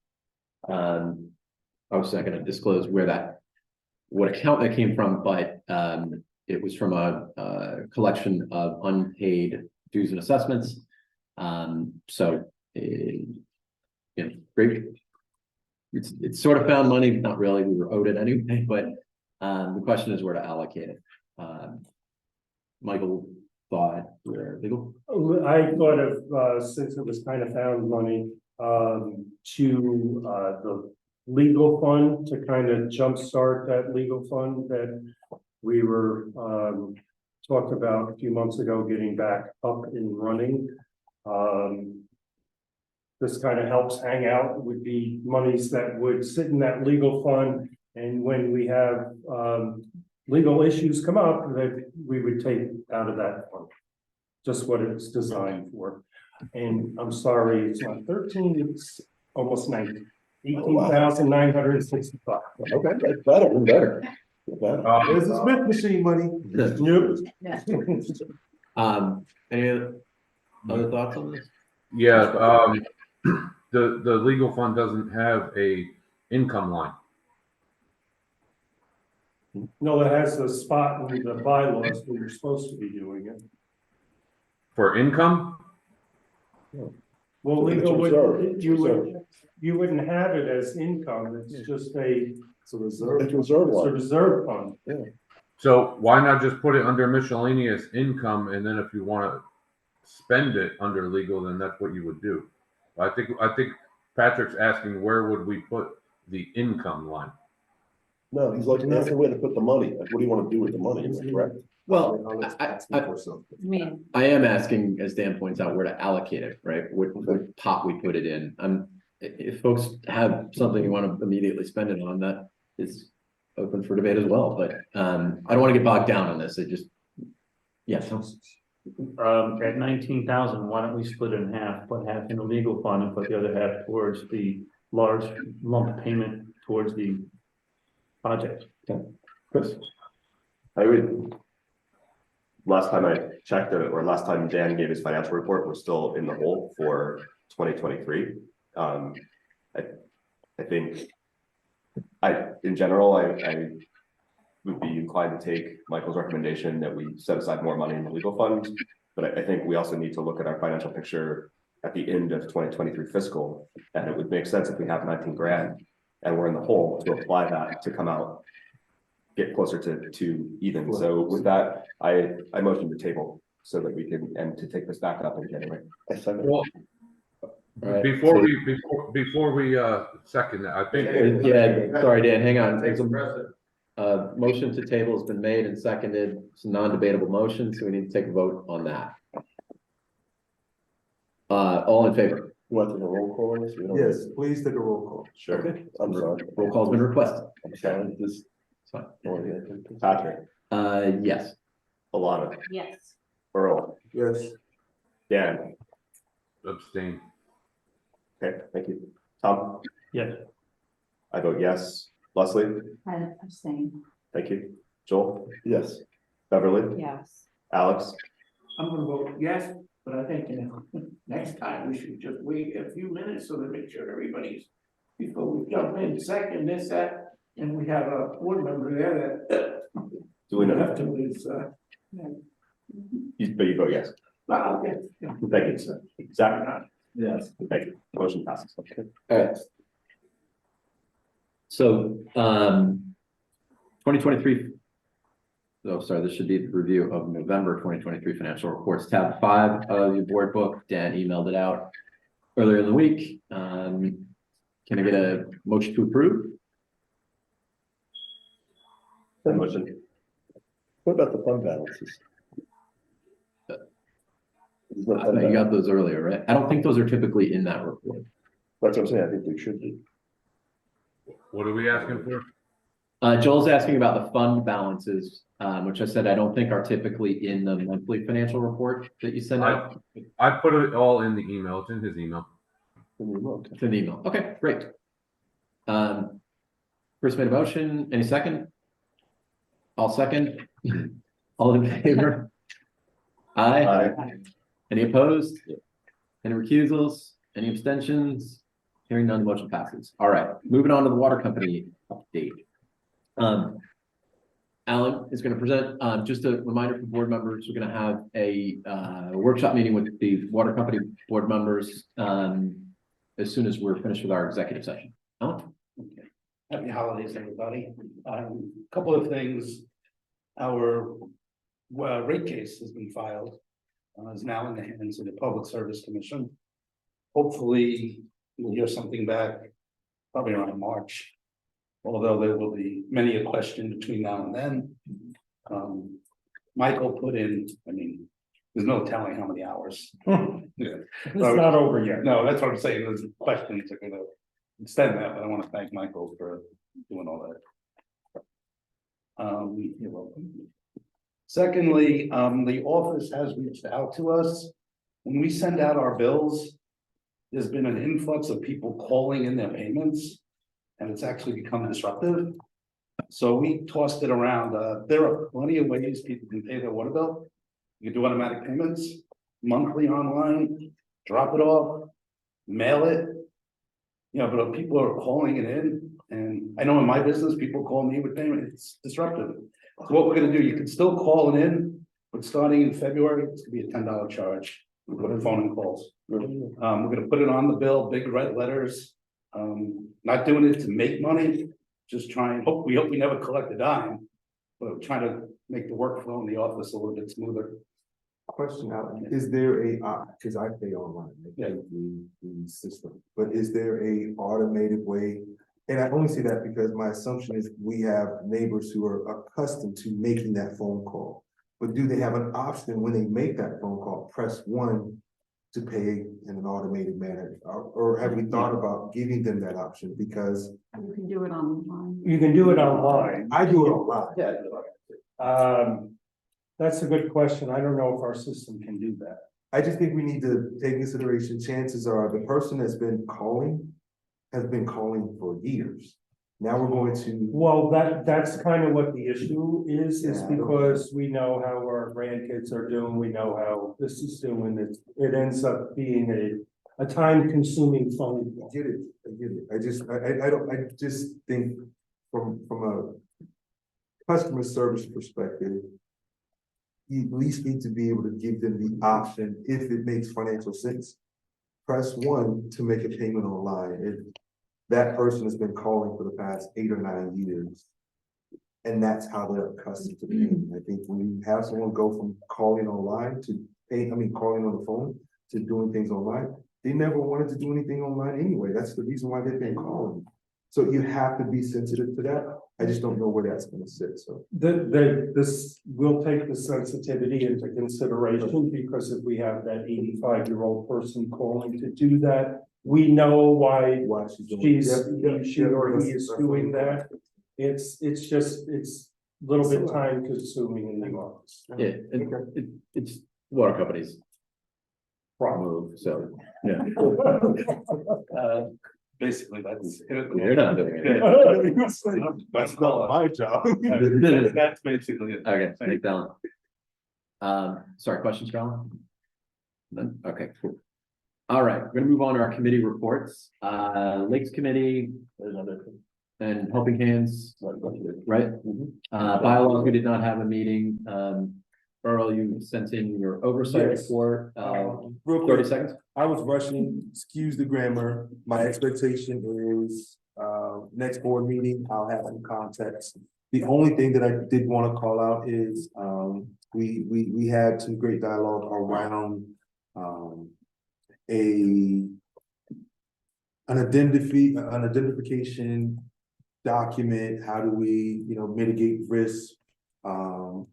I was not going to disclose what account that came from, but it was from a collection of unpaid dues and assessments. Great. It's sort of found money, not really, we were owed it anyway, but the question is where to allocate it. Michael thought we're legal. I thought of, since it was kind of found money, to, the legal fund to kind of jumpstart that legal fund that we were, talked about a few months ago, getting back up and running. This kind of helps hang out, would be monies that would sit in that legal fund. And when we have, legal issues come up, that we would take out of that fund. Just what it's designed for. And I'm sorry, it's not 13, it's almost 19. 18,965. Okay, that's better, better. Better. There's the Smith machine money. Any other thoughts on this? Yeah, the legal fund doesn't have a income line. No, it has the spot in the bylaws where you're supposed to be doing it. For income? Well, It's legal reserved. would, you wouldn't have it as income, it's just It's a reserve. It's reserve it's a line. reserve fund. So why not just put it under miscellaneous income, and then if you wanna spend it under legal, then that's what you would do. I think Patrick's asking, where would we put the income line? No, he's like, that's the way to put the money. Like, what do you want to do with the money? Is that correct? Well, I'll let I- Pat speak for himself. I am asking, as Dan points out, where to allocate it, right? What pot we put it in. If folks have something you want to immediately spend it on, that is open for debate as well, but I don't want to get bogged down on this. It just, yes. At 19,000, why don't we split it in half, put half in the legal fund and put the other half towards the large lump payment towards the project? Chris? I would. Last time I checked it, or last time Dan gave his financial report, we're still in the hole for 2023. I think. In general, I would be inclined to take Michael's recommendation that we set aside more money in the legal fund. But I think we also need to look at our financial picture at the end of 2023 fiscal. And it would make sense if we have 19 grand and we're in the hole to apply that to come out, get closer to even. So with that, I motion to table so that we can, and to take this back up in January. Well, All right, Before so- before we, second that, I think. Yeah, sorry, Dan, hang on. Thanks, President. Motion to table has been made and seconded. It's a non-debatable motion, so we need to take a vote on that. All in favor? You want to do a roll call on this? We don't- Yes, please take a roll call. Sure, Okay. I'm sorry. Roll call's been requested. I'm sorry, this. It's fine. Patrick, Yes. Alana, Yes. Earl, Yes. Dan, Abstain. okay, thank you. Tom, Yes. I vote yes. Leslie, I'm saying, thank you. Joel, Yes, Beverly, Yes. Alex, I'm gonna vote yes, but I think, next time we should just wait a few minutes so to make sure everybody's, before we jump in second, this, that, and we have a board member there that. do we know? Have to is, But you vote yes. well, okay. Thank you. Zach, Yes. thank you. Motion passes. Okay. All right. So, 2023. Oh, sorry, this should be the review of November 2023 financial reports, tab 5 of your board book. Dan emailed it out earlier in the week. Can I get a motion to approve? Motion. what about the fund balances? There's no I fund thought you got balance. those earlier, right? I don't think those are typically in that report. That's what I'm saying, I think they should be. What are we asking for? Joel's asking about the fund balances, which I said I don't think are typically in the monthly financial report that you send out. I put it all in the email. It's in his email. It's in the email. Okay, great. Chris made a motion. Any second? I'll second. All in favor? Aye. Aye. Any opposed? Any recusals? Any abstentions? Hearing none, the motion passes. All right, moving on to the water company update. Alan is going to present, just a reminder for board members, we're going to have a workshop meeting with the water company board members as soon as we're finished with our executive session. Alan? Happy holidays, everybody. Couple of things. Our rate case has been filed, is now in the hands of the Public Service Commission. Hopefully, we'll hear something back probably around March. Although there will be many a question between now and then. Michael put in, I mean, there's no telling how many hours. Yeah. It's not over yet. No, that's what I'm saying, there's questions that are gonna extend that, but I wanna thank Michael for doing all that. You're welcome. Secondly, the office has reached out to us. When we send out our bills, there's been an influx of people calling in their payments, and it's actually become disruptive. So we tossed it around. There are plenty of ways people can pay their water bill. You can do automatic payments, monthly online, drop it off, mail it. You know, but people are calling it in, and I know in my business, people call me with payment, it's disruptive. So what we're gonna do, you can still call it in, but starting in February, it's gonna be a $10 charge for phone and calls. We're gonna put it on the bill, big red letters. Not doing it to make money, just trying, we hope we never collect a dime. But trying to make the workflow in the office a little bit smoother. Question out, is there a, cause I pay online, I pay the system, but is there a automated way? And I only say that because my assumption is we have neighbors who are accustomed to making that phone call. But do they have an option when they make that phone call, press 1 to pay in an automated manner? Or have we thought about giving them that option? Because You can do it online. You can do it online. I do it online. Yeah. That's a good question. I don't know if our system can do that. I just think we need to take consideration, chances are the person that's been calling has been calling for years. Now we're going to, Well, that's kind of what the issue is Yeah. because we know how our grandkids are doing, we know how this is doing, it ends up being a time consuming phone I call. get it, I just think from a customer service perspective, you at least need to be able to give them the option, if it makes financial sense. Press 1 to make a payment online. If that person has been calling for the past 8 or 9 years, and that's how they're accustomed to paying. I think when you have someone go from calling online to calling on the phone to doing things online, they never wanted to do anything online anyway. That's the reason why they've been calling. So you have to be sensitive to that. I just don't know where that's gonna sit, so. This will take the sensitivity into consideration, because if we have that 85-year-old person calling to do that, we know why Why she's doing. she or he is doing that. It's a little bit time consuming in the office. Yeah, it's water companies. Problem. So, yeah. Basically, that's. They're not doing it. That's not my job. That's basically it. Okay, thanks, Alan. Sorry, questions for Alan? None? Okay, cool. All right, we're gonna move on to our committee reports. Lakes Committee and Helping Hands, right? Bylaws, we did not have a meeting. Earl, you sent in your oversight Yes. report, Real 30 quick, seconds. I was rushing, excuse the grammar. My expectation is, next board meeting, I'll have some context. The only thing that I did want to call out is, we had some great dialogue around, an identification document. How do we, mitigate risks?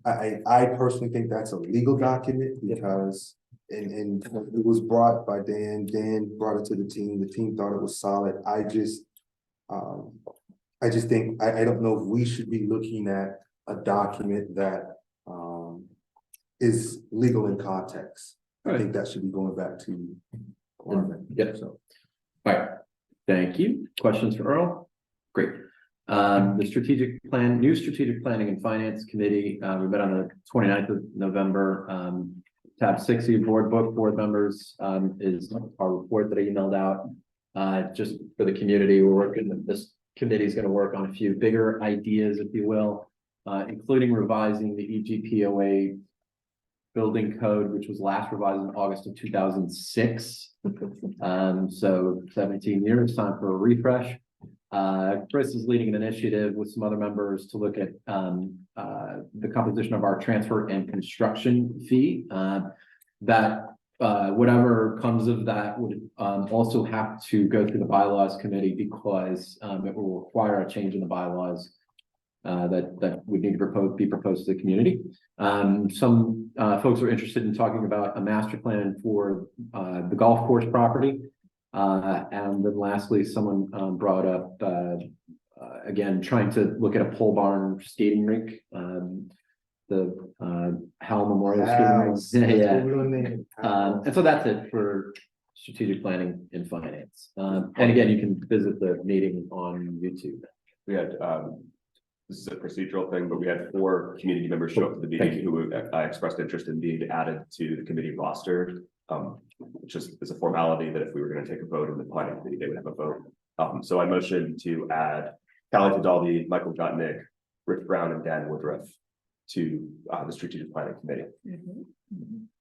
I personally think that's a legal document because, and it was brought by Dan brought it to the team thought it was solid. I just think, I don't know if we should be looking at a document that, is legal in context. I think that should be going back to. Yep. So, all right, thank you. Questions for Earl? Great. The new strategic planning and finance committee, we met on the 29th of November. Tab 60 board book, board members, is our report that I emailed out. Just for the community, this committee is going to work on a few bigger ideas, if you will, including revising the EGPOA building code, which was last revised in August of 2006. So 17 years, time for a refresh. Chris is leading an initiative with some other members to look at the composition of our transfer and construction fee. That whatever comes of that would also have to go through the bylaws committee because it will require a change in the bylaws that would need to be proposed to the community. Some folks are interested in talking about a master plan for the golf course property. And then lastly, someone brought up again, trying to look at a pole barn skating rink. The Howell Memorial Skating Rink. Yeah. And so that's it for strategic planning and finance. And again, you can visit the meeting on YouTube. We had, this is a procedural thing, but we had 4 community members show up to the meeting who expressed interest in being added to the committee roster. Which is a formality that if we were going to take a vote in the planning committee, they would have a vote. So I motioned to add Callie Fidaldi, Michael Gutnick, Rich Brown, and Dan Woodruff to the strategic planning committee.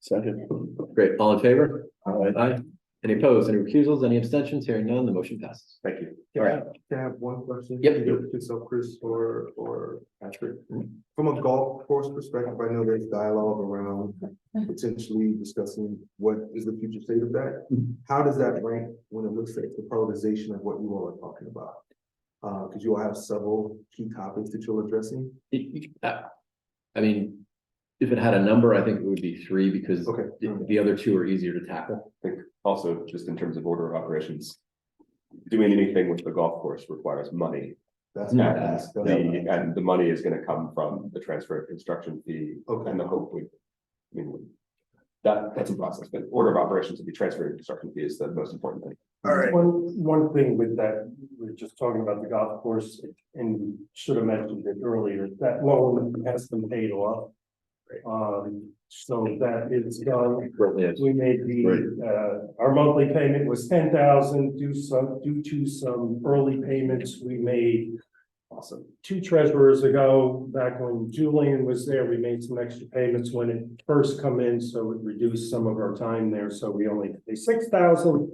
Second. Great. All in favor? Aye. Any opposed, any recusals, any abstentions? Hearing none, the motion passes. Thank you. All right. Can I have one question? Yep. So Chris or Patrick, from a golf course perspective, I know there's dialogue around potentially discussing what is the future state of that. How does that rank when it looks at the prioritization of what you all are talking about? Because you all have several key topics that you're addressing. I mean, if it had a number, I think it would be 3 because the other 2 are easier to tackle. I think also just in terms of order of operations, doing anything with the golf course requires money. That's and the money is going to come from the transfer of construction fee. And the hope that's a process, but order of operations to be transferred construction fee is the most important thing. All right. One thing with that, we were just talking about the golf course and should have mentioned it earlier, that loan has been paid off. So that is done. We made our monthly payment was 10,000 due to some early payments we made. Awesome. 2 treasurers ago, back when Julian was there, we made some extra payments when it first come in, so it reduced some of our time there. So we only pay 6,000.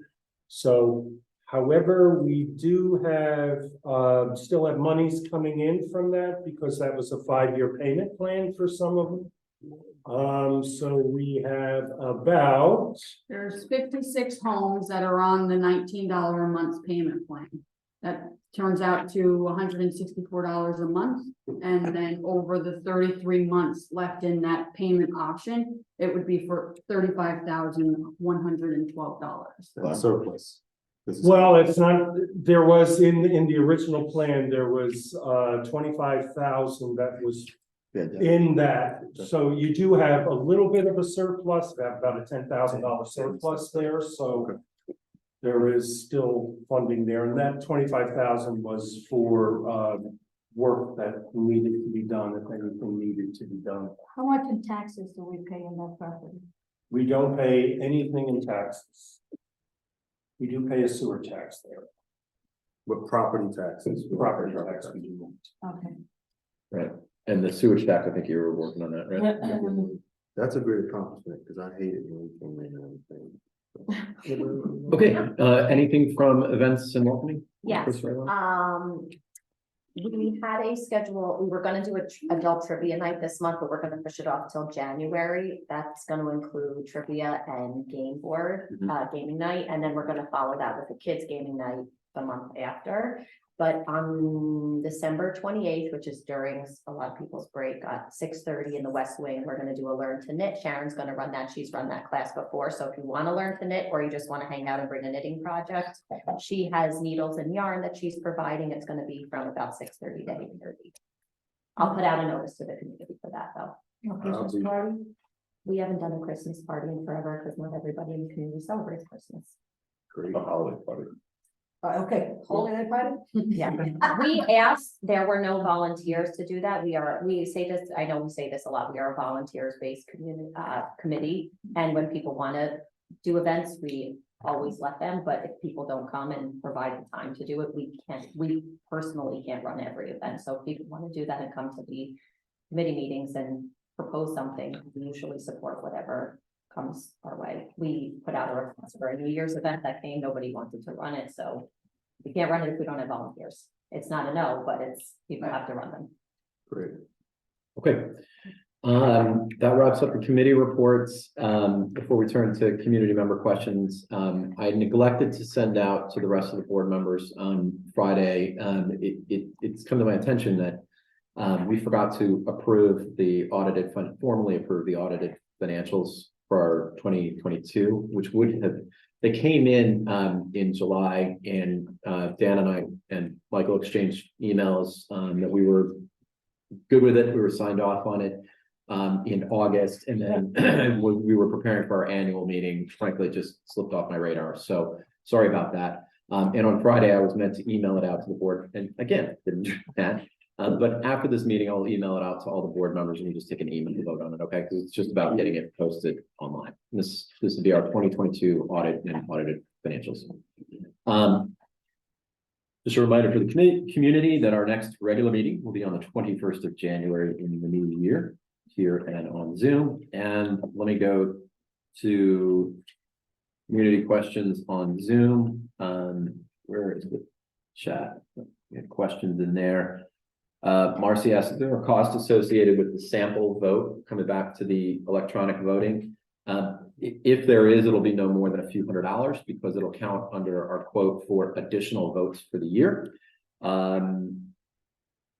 So, however, we do have still have monies coming in from that because that was a 5-year payment plan for some of them. So we have about, There's 56 homes that are on the $19 a month payment plan. That turns out to $164 a month. And then over the 33 months left in that payment option, it would be for $35,112. That's surplus. well, it's not, there was in the original plan, there was 25,000 that was in that. So you do have a little bit of a surplus, about a $10,000 surplus there, so there is still funding there, and that 25,000 was for work that needed to be done, if anything needed to be done. How much in taxes do we pay in that property? We don't pay anything in taxes. We do pay a sewer tax there. With property taxes. Property tax we do. Okay. Right, and the sewage tax, I think you were working on that, right? That's a great accomplishment, because I hate it when we came in and everything. Okay, anything from events and welcoming? Yes, Chris Rayland? we had a schedule, we were gonna do a adult trivia night this month, but we're gonna push it off till January. That's gonna include trivia and game board, gaming night, and then we're gonna follow that with a kids gaming night the month after. But on December 28th, which is during a lot of people's break, at 6:30 in the West Wing, we're gonna do a learn to knit. Sharon's gonna run that. She's run that class before. So if you wanna learn to knit, or you just wanna hang out and bring a knitting project, she has needles and yarn that she's providing. It's gonna be from about 6:30 to 8:30. I'll put out a notice to the community for that, though. Christmas party? We haven't done a Christmas party in forever, because not everybody in the community celebrates Christmas. Great. A holiday party. Okay, holiday party? Yeah, we asked, there were no volunteers to do that. We say this, I know we say this a lot, we are a volunteers-based committee. And when people want to do events, we always let them, but if people don't come and provide the time to do it, we personally can't run every event. So if people want to do that and come to the committee meetings and propose something, we usually support whatever comes our way. We put out a request for a New Year's event that came, nobody wanted to run it, so we can't run it if we don't have volunteers. It's not a no, but it's, people have to run them. Great. Okay. That wraps up the committee reports. Before we turn to community member questions, I neglected to send out to the rest of the board members on Friday. It's come to my attention that we forgot to formally approve the audited financials for our 2022, which would have, they came in July, and Dan and I and Michael exchanged emails that we were good with it. We were signed off on it in August, and then when we were preparing for our annual meeting, frankly, it just slipped off my radar. So sorry about that. And on Friday, I was meant to email it out to the board, and again, didn't do that. But after this meeting, I'll email it out to all the board members, and you just take an email to vote on it, okay? Because it's just about getting it posted online. This would be our 2022 audit and audited financials. Just a reminder for the community that our next regular meeting will be on the 21st of January in the new year, here and on Zoom. And let me go to community questions on Zoom. Where is the chat? We had questions in there. Marcy asked if there are costs associated with the sample vote coming back to the electronic voting. If there is, it'll be no more than a few $100s, because it'll count under our quote for additional votes for the year.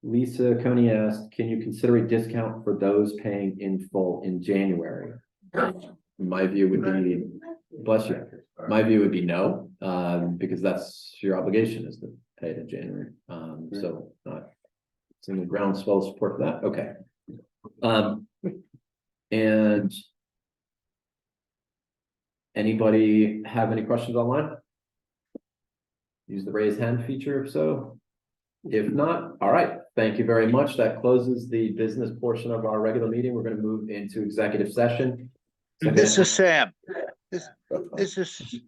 Lisa Coney asked, can you consider a discount for those paying in full in January? My view would be, bless you. My view would be no, because that's your obligation, is to pay it in January. So some groundswell support for that. Okay. And anybody have any questions online? Use the raise hand feature if so. If not, all right. Thank you very much. That closes the business portion of our regular meeting. We're going to move into executive session. This is Sam. This is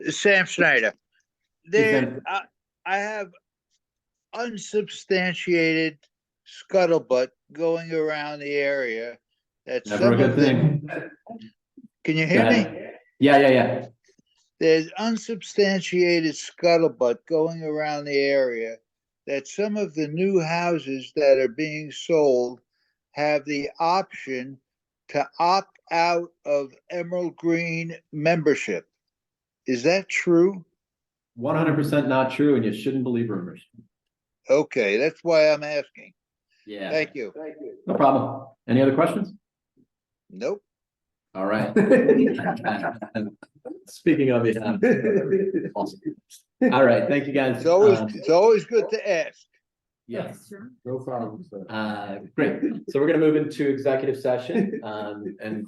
Sam Schneider. There, I have unsubstantiated scuttlebutt going around the area. That's never a good thing. Can you hear me? Yeah. There's unsubstantiated scuttlebutt going around the area that some of the new houses that are being sold have the option to opt out of Emerald Green membership. Is that true? 100% not true, and you shouldn't believe rumors. Okay, that's why I'm asking. Yeah. Thank you. No problem. Any other questions? Nope. All right. Speaking of it, awesome. All right, thank you guys. It's always good to ask. Yes. No problem, sir. Great. So we're gonna move into executive session, and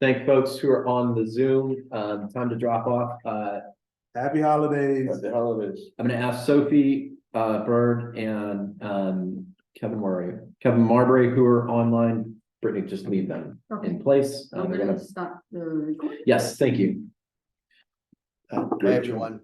thank folks who are on the Zoom. Time to drop off. Happy holidays. Happy holidays. I'm gonna ask Sophie, Bird and, Kevin Marbury, who are online. Brittany, just leave them in place. I'm We're gonna gonna, stop the recording. yes, thank you. Great job.